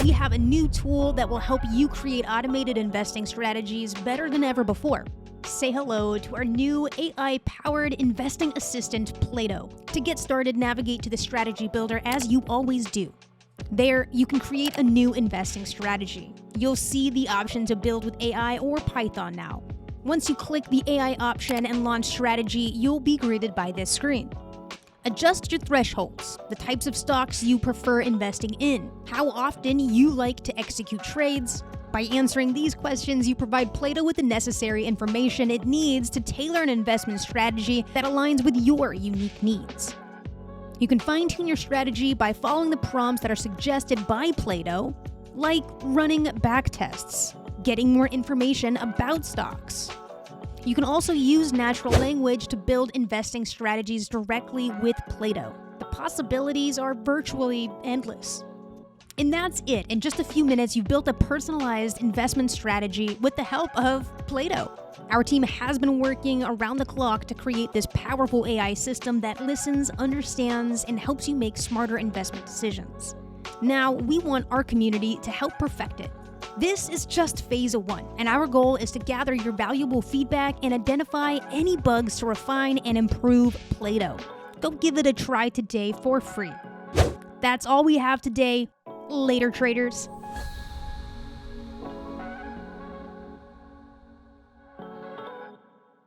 we have a new tool that will help you create automated investing strategies better than ever before. Say hello to our new AI-powered investing assistant, Plato. To get started, navigate to the strategy builder as you always do. There, you can create a new investing strategy. You'll see the option to build with AI or Python now. Once you click the AI option and launch strategy, you'll be greeted by this screen. Adjust your thresholds, the types of stocks you prefer investing in, how often you like to execute trades. By answering these questions, you provide Plato with the necessary information it needs to tailor an investment strategy that aligns with your unique needs. You can fine-tune your strategy by following the prompts that are suggested by Plato, like running backtests, getting more information about stocks. You can also use natural language to build investing strategies directly with Plato. The possibilities are virtually endless. And that's it. In just a few minutes, you've built a personalized investment strategy with the help of Plato. Our team has been working around the clock to create this powerful AI system that listens, understands, and helps you make smarter investment decisions. Now, we want our community to help perfect it. This is just phase 1, and our goal is to gather your valuable feedback and identify any bugs to refine and improve Plato. Go give it a try today for free. That's all we have today. Later, traders.